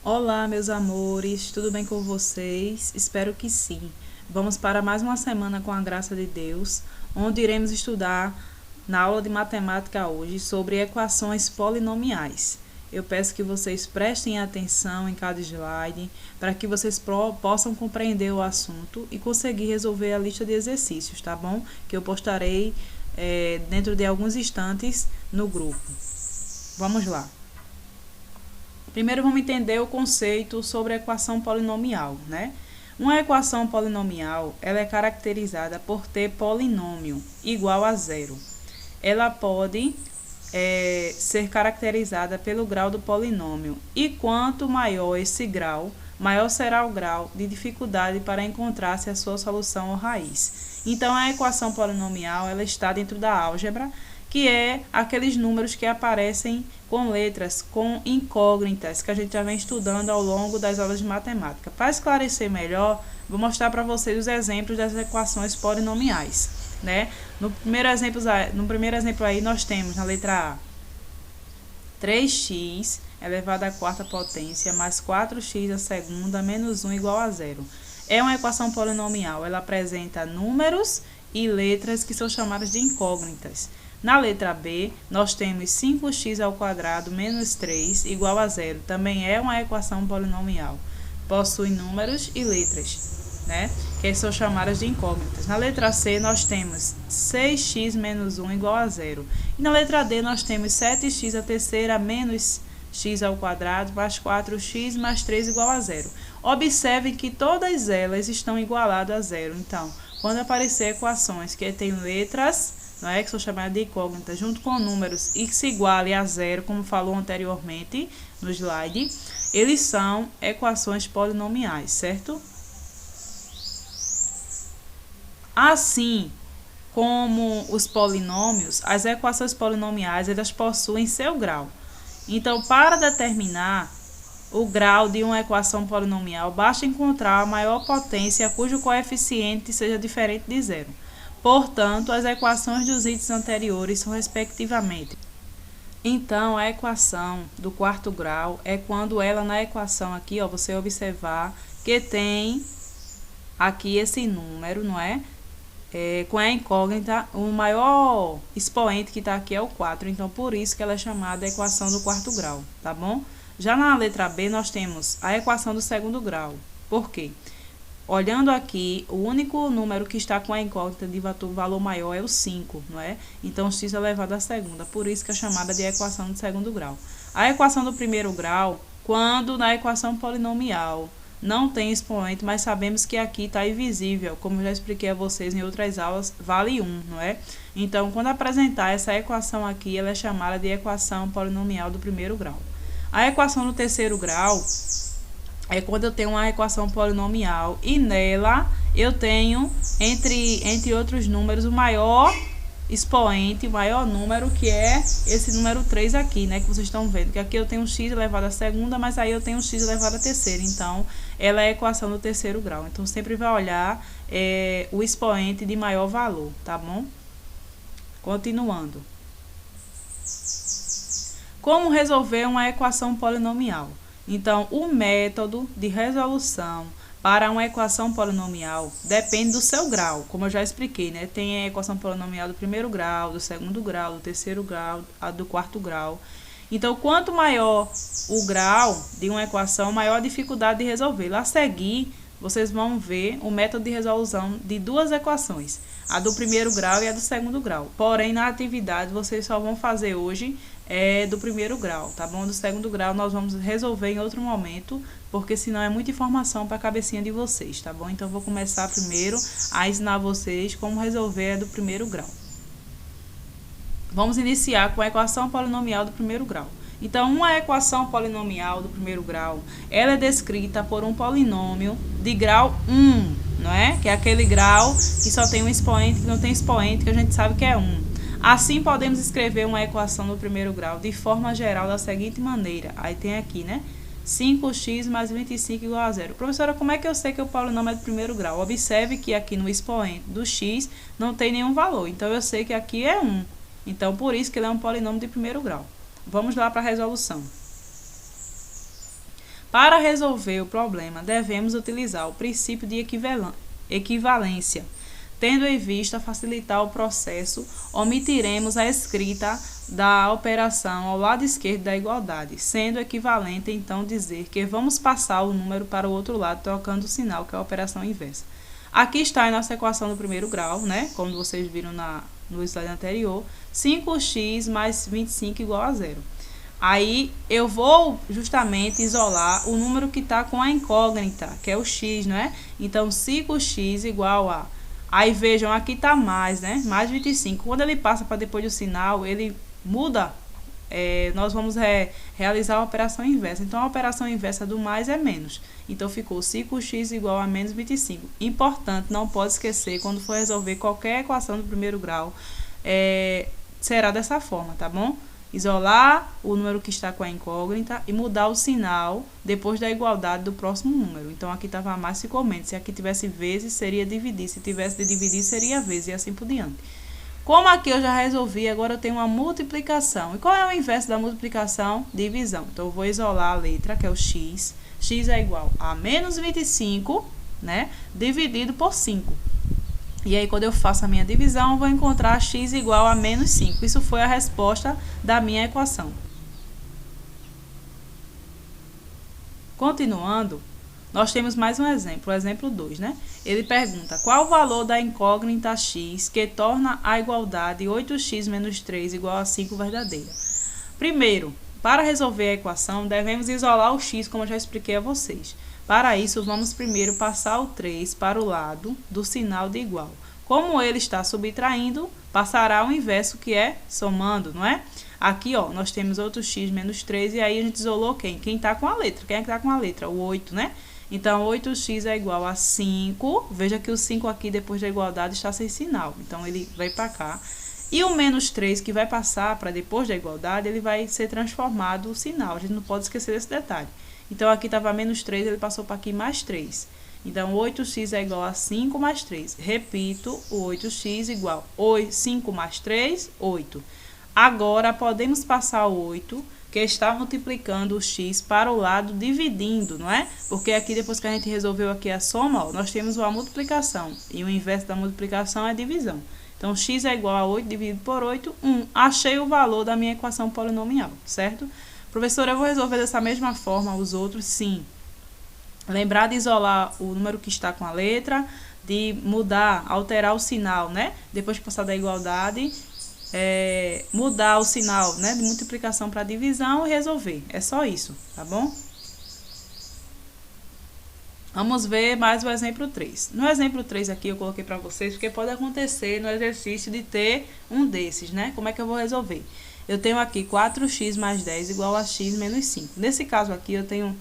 Olá, meus amores, tudo bem com vocês? Espero que sim. Vamos para mais uma semana com a graça de Deus, onde iremos estudar na aula de matemática hoje sobre equações polinomiais. Eu peço que vocês prestem atenção em cada slide para que vocês possam compreender o assunto e conseguir resolver a lista de exercícios, tá bom? Que eu postarei dentro de alguns instantes no grupo. Vamos lá. Primeiro vamos entender o conceito sobre a equação polinomial, né? Uma equação polinomial, ela é caracterizada por ter polinômio igual a zero. Ela pode ser caracterizada pelo grau do polinômio. E quanto maior esse grau, maior será o grau de dificuldade para encontrar-se a sua solução ou raiz. Então, a equação polinomial, ela está dentro da álgebra, que é aqueles números que aparecem com letras, com incógnitas, que a gente já vem estudando ao longo das aulas de matemática. Para esclarecer melhor, vou mostrar para vocês os exemplos das equações polinomiais, né? No primeiro exemplo aí, nós temos na letra A, 3x elevado à quarta potência mais 4x à segunda menos 1 igual a zero. É uma equação polinomial, ela apresenta números e letras que são chamadas de incógnitas. Na letra B, nós temos 5x ao quadrado menos 3 igual a zero. Também é uma equação polinomial. Possui números e letras, né? Que são chamadas de incógnitas. Na letra C, nós temos 6x menos 1 igual a zero. E na letra D, nós temos 7x à terceira menos x ao quadrado mais 4x mais 3 igual a zero. Observem que todas elas estão igualadas a zero. Então, quando aparecer equações que têm letras, não é, que são chamadas de incógnitas, junto com números e que se igualem a zero, como falou anteriormente no slide, eles são equações polinomiais, certo? Assim como os polinômios, as equações polinomiais, elas possuem seu grau. Então, para determinar o grau de uma equação polinomial, basta encontrar a maior potência cujo coeficiente seja diferente de zero. Portanto, as equações dos itens anteriores são respectivamente. Então, a equação do quarto grau é quando ela na equação aqui, ó, você observar que tem aqui esse número, não é? Com a incógnita, o maior expoente que está aqui é o 4. Então, por isso que ela é chamada equação do quarto grau, tá bom? Já na letra B, nós temos a equação do segundo grau. Por quê? Olhando aqui, o único número que está com a incógnita de valor maior é o 5, não é? Então, x elevado à segunda, por isso que é chamada de equação do segundo grau. A equação do primeiro grau, quando na equação polinomial não tem expoente, mas sabemos que aqui está invisível, como eu já expliquei a vocês em outras aulas, vale 1, não é? Então, quando apresentar essa equação aqui, ela é chamada de equação polinomial do primeiro grau. A equação do terceiro grau é quando eu tenho uma equação polinomial e nela eu tenho, entre outros números, o maior expoente, o maior número, que é esse número 3 aqui, né? Que vocês estão vendo, que aqui eu tenho x elevado à segunda, mas aí eu tenho x elevado à terceira. Então, ela é a equação do terceiro grau. Então, sempre vai olhar o expoente de maior valor, tá bom? Continuando. Como resolver uma equação polinomial? Então, o método de resolução para uma equação polinomial depende do seu grau, como eu já expliquei, né? Tem a equação polinomial do primeiro grau, do segundo grau, do terceiro grau, a do quarto grau. Então, quanto maior o grau de uma equação, maior a dificuldade de resolvê-la. A seguir, vocês vão ver o método de resolução de duas equações, a do primeiro grau e a do segundo grau. Porém, na atividade, vocês só vão fazer hoje do primeiro grau, tá bom? Do segundo grau nós vamos resolver em outro momento, porque senão é muita informação para a cabecinha de vocês, tá bom? Então, eu vou começar primeiro a ensinar vocês como resolver a do primeiro grau. Vamos iniciar com a equação polinomial do primeiro grau. Então, uma equação polinomial do primeiro grau, ela é descrita por um polinômio de grau 1, não é? Que é aquele grau que só tem um expoente, que não tem expoente, que a gente sabe que é 1. Assim, podemos escrever uma equação do primeiro grau de forma geral da seguinte maneira. Aí tem aqui, né? 5x mais 25 igual a zero. Professora, como é que eu sei que o polinômio é do primeiro grau? Observe que aqui no expoente do x não tem nenhum valor. Então, eu sei que aqui é 1. Então, por isso que ele é um polinômio de primeiro grau. Vamos lá para a resolução. Para resolver o problema, devemos utilizar o princípio de equivalência. Tendo em vista facilitar o processo, omitiremos a escrita da operação ao lado esquerdo da igualdade, sendo equivalente então dizer que vamos passar o número para o outro lado trocando o sinal, que é a operação inversa. Aqui está a nossa equação do primeiro grau, né? Como vocês viram no slide anterior, 5x mais 25 igual a zero. Aí eu vou justamente isolar o número que está com a incógnita, que é o x, não é? Então 5x igual a... Aí vejam, aqui está mais, né? Mais 25. Quando ele passa para depois do sinal, ele muda. Nós vamos realizar a operação inversa. Então, a operação inversa do mais é menos. Então, ficou 5x igual a menos 25. Importante, não pode esquecer, quando for resolver qualquer equação do primeiro grau, será dessa forma, tá bom? Isolar o número que está com a incógnita e mudar o sinal depois da igualdade do próximo número. Então, aqui estava mais, ficou menos. Se aqui tivesse vezes, seria dividir. Se tivesse de dividir, seria vezes e assim por diante. Como aqui eu já resolvi, agora eu tenho uma multiplicação. E qual é o inverso da multiplicação? Divisão. Então, eu vou isolar a letra, que é o x. X é igual a menos 25, né? Dividido por 5. E aí, quando eu faço a minha divisão, eu vou encontrar x igual a menos 5. Isso foi a resposta da minha equação. Continuando, nós temos mais um exemplo, o exemplo 2, né? Ele pergunta, qual o valor da incógnita x que torna a igualdade 8x menos 3 igual a 5 verdadeira? Primeiro, para resolver a equação, devemos isolar o x, como eu já expliquei a vocês. Para isso, vamos primeiro passar o 3 para o lado do sinal de igual. Como ele está subtraindo, passará o inverso, que é somando, não é? Aqui, ó, nós temos outro x menos 3, e aí a gente isolou quem? Quem está com a letra. Quem é que está com a letra? O 8, né? Então, 8x é igual a 5. Veja que o 5 aqui, depois da igualdade, está sem sinal. Então, ele vai para cá. E o menos 3, que vai passar para depois da igualdade, ele vai ser transformado o sinal. A gente não pode esquecer desse detalhe. Então, aqui estava menos 3, ele passou para aqui mais 3. Então, 8x é igual a 5 mais 3. Repito, o 8x igual a 5 mais 3, 8. Agora, podemos passar o 8, que está multiplicando o x para o lado dividindo, não é? Porque aqui, depois que a gente resolveu aqui a soma, ó, nós temos uma multiplicação. E o inverso da multiplicação é divisão. Então, x é igual a 8 dividido por 8, 1. Achei o valor da minha equação polinomial, certo? Professora, eu vou resolver dessa mesma forma os outros? Sim. Lembrar de isolar o número que está com a letra, de mudar, alterar o sinal, né? Depois de passar da igualdade, mudar o sinal, né? De multiplicação para divisão e resolver. É só isso, tá bom? Vamos ver mais o exemplo 3. No exemplo 3 aqui eu coloquei para vocês, porque pode acontecer no exercício de ter um desses, né? Como é que eu vou resolver? Eu tenho aqui 4x mais 10 igual a x menos 5. Nesse caso aqui eu tenho,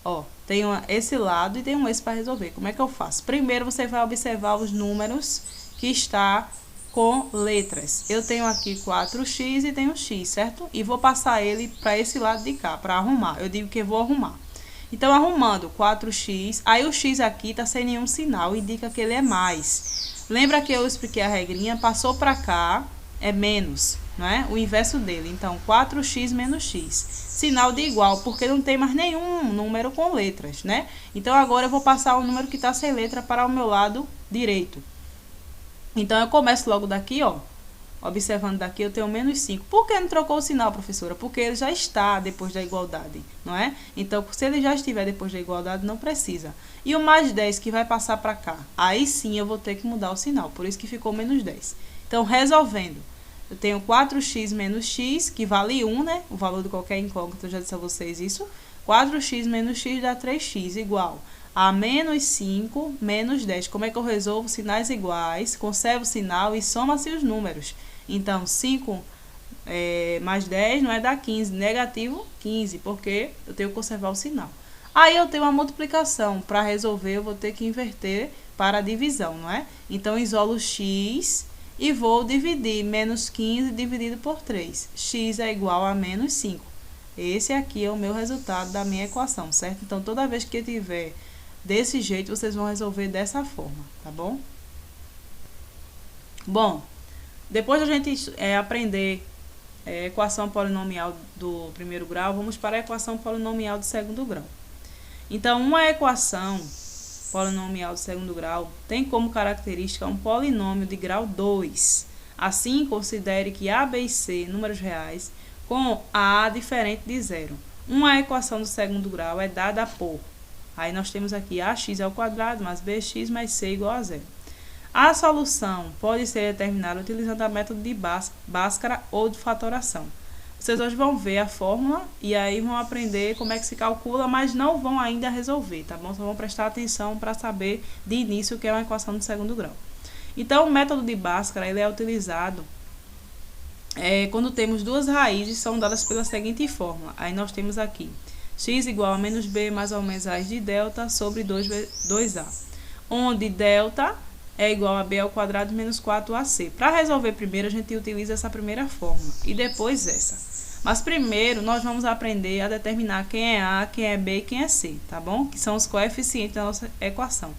ó, tenho esse lado e tenho esse para resolver. Como é que eu faço? Primeiro você vai observar os números que está com letras. Eu tenho aqui 4x e tenho x, certo? E vou passar ele para esse lado de cá, para arrumar. Eu digo que eu vou arrumar. Então, arrumando 4x, aí o x aqui está sem nenhum sinal, indica que ele é mais. Lembra que eu expliquei a regrinha? Passou para cá, é menos, não é? O inverso dele. Então, 4x menos x. Sinal de igual, porque não tem mais nenhum número com letras, né? Então, agora eu vou passar o número que está sem letra para o meu lado direito. Então, eu começo logo daqui, ó. Observando daqui, eu tenho menos 5. Por que não trocou o sinal, professora? Porque ele já está depois da igualdade, não é? Então, se ele já estiver depois da igualdade, não precisa. E o mais 10 que vai passar para cá? Aí sim eu vou ter que mudar o sinal, por isso que ficou menos 10. Então, resolvendo, eu tenho 4x menos x, que vale 1, né? O valor de qualquer incógnita, eu já disse a vocês isso. 4x menos x dá 3x, igual a menos 5 menos 10. Como é que eu resolvo? Sinais iguais, conservo o sinal e soma-se os números. Então, 5 mais 10 não é dar 15, negativo 15, porque eu tenho que conservar o sinal. Aí eu tenho uma multiplicação. Para resolver, eu vou ter que inverter para a divisão, não é? Então, isolo x e vou dividir menos 15 dividido por 3. X é igual a menos 5. Esse aqui é o meu resultado da minha equação, certo? Então, toda vez que eu tiver desse jeito, vocês vão resolver dessa forma, tá bom? Bom, depois da gente aprender a equação polinomial do primeiro grau, vamos para a equação polinomial do segundo grau. Então, uma equação polinomial de segundo grau tem como característica um polinômio de grau 2. Assim, considere que A, B e C, números reais, com A diferente de zero. Uma equação do segundo grau é dada por... Aí nós temos aqui ax ao quadrado mais bx mais c igual a zero. A solução pode ser determinada utilizando a método de Bhaskara ou de fatoração. Vocês hoje vão ver a fórmula e aí vão aprender como é que se calcula, mas não vão ainda resolver, tá bom? Só vão prestar atenção para saber de início o que é uma equação de segundo grau. Então, o método de Bhaskara ele é utilizado quando temos duas raízes, são dadas pela seguinte fórmula. Aí nós temos aqui x igual a menos b mais ou menos raiz de delta sobre 2a, onde delta é igual a b ao quadrado menos 4ac. Para resolver primeiro, a gente utiliza essa primeira fórmula e depois essa. Mas primeiro, nós vamos aprender a determinar quem é a, quem é b e quem é c, tá bom? Que são os coeficientes da nossa equação.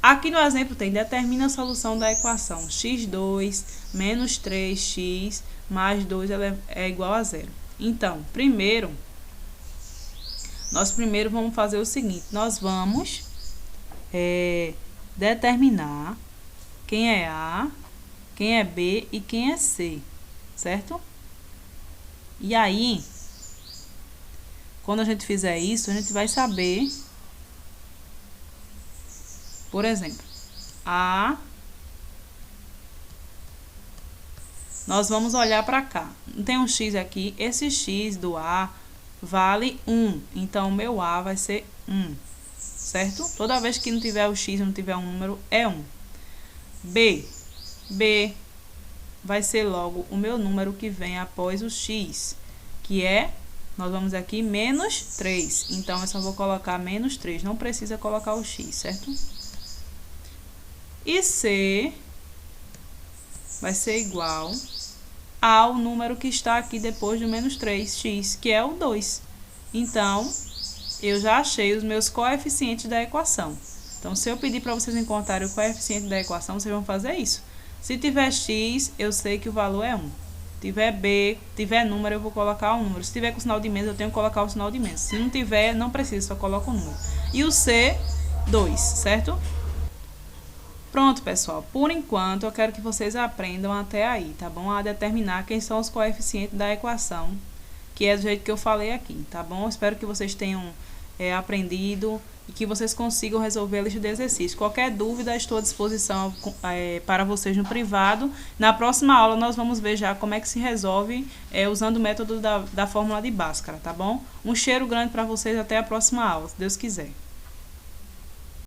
Aqui no exemplo tem, determina a solução da equação x2 menos 3x mais 2 é igual a zero. Então, nós primeiro vamos fazer o seguinte, nós vamos determinar quem é A, quem é B e quem é C, certo? E aí, quando a gente fizer isso, a gente vai saber, por exemplo, A, nós vamos olhar para cá, tem um x aqui, esse x do A vale 1, então o meu A vai ser 1, certo? Toda vez que não tiver o x, não tiver um número, é 1. B vai ser logo o meu número que vem após o x, que é, nós vamos aqui, menos 3. Então, eu só vou colocar menos 3, não precisa colocar o x, certo? E C vai ser igual ao número que está aqui depois do menos 3x, que é o 2. Então, eu já achei os meus coeficientes da equação. Então, se eu pedir para vocês encontrarem o coeficiente da equação, vocês vão fazer isso. Se tiver x, eu sei que o valor é 1. Tiver b, tiver número, eu vou colocar o número. Se tiver com sinal de menos, eu tenho que colocar o sinal de menos. Se não tiver, não precisa, só coloca o número. E o c, 2, certo? Pronto, pessoal. Por enquanto, eu quero que vocês aprendam até aí, tá bom? A determinar quem são os coeficientes da equação, que é do jeito que eu falei aqui, tá bom? Espero que vocês tenham aprendido e que vocês consigam resolver a lista de exercícios. Qualquer dúvida, estou à disposição para vocês no privado. Na próxima aula, nós vamos ver já como é que se resolve usando o método da fórmula de Bhaskara, tá bom? Um cheiro grande para vocês, até a próxima aula, se Deus quiser.